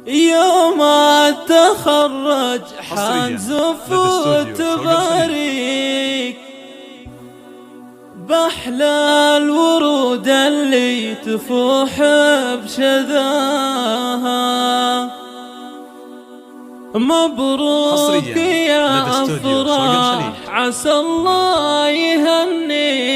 يوم التخرج حنزف وتباريك بأحلى الورود اللي تفوح بشذاها. مبروك يا أفراح عسى الله يهنيك،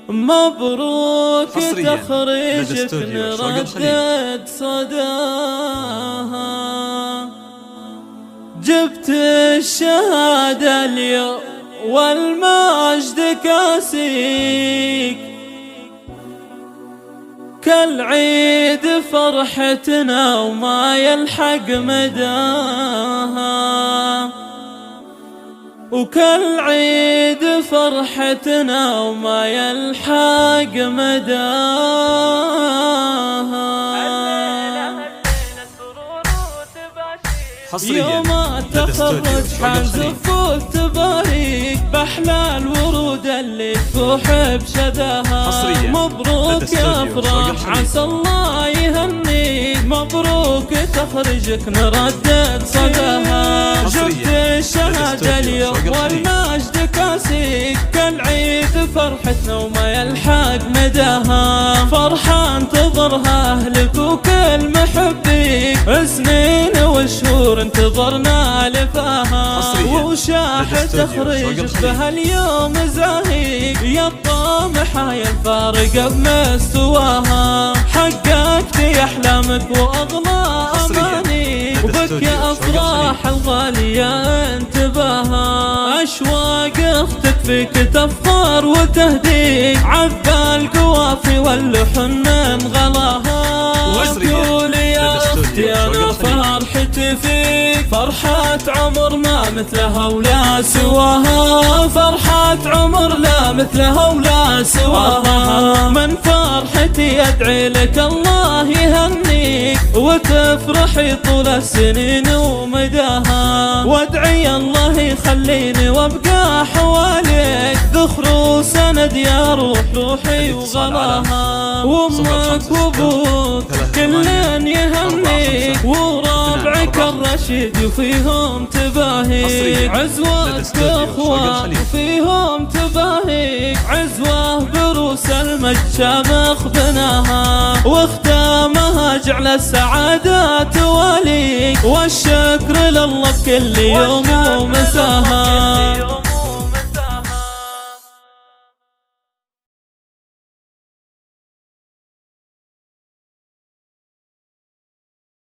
مبروك تخرجك نردد صداها. جبت الشهادة اليوم والمجد كاسيك، كالعيد فرحتنا وما يلحق مداها، وكالعيد فرحتنا وما يلحق مداها. يوم التخرج حنزف وتباريك بأحلى الورود اللي تفوح بشذاها. مبروك يا أفراح عسى الله يهنيك، مبروك تخرجك نردد صداها. جبت الشهادة اليوم والمجد كاسيك، كالعيد فرحتنا وما يلحق مداها. فرحة انتظرها أهلك وكل محبيك، سنين وشهور انتظرنا لفاها. وشاح تخرجك بهاليوم زاهيك، يا الطامحة يا الفارقة بمستواها. حققت يا أحلامك وأغلى أمانيك، وبك يا أفراح الغالية انتباها. أشواق أختك فيك تفخر وتهديك، عذب القوافي واللحن من غلاها. وقول يا أختي أنا فرحتي فيك، فرحة عمر ما مثلها ولا سواها. فرحة عمر لا مثلها ولا سواها. من فرحتي أدعي لك الله يهنيك، وتفرحي طول السنين ومداها. وادعي الله يخليني وابقى حواليك، ذخر وسند يا روح روحي وغلاها. وامك وابوك كلن يهنيك، وربعك الرشيد وفيهم تباهيك. عزوتك اخوان وفيهم تباهيك، عزوة بروس المجد شامخ بناها. واختامها جعل السعادة تواليك، والشكر لله بكل يوم ومساها.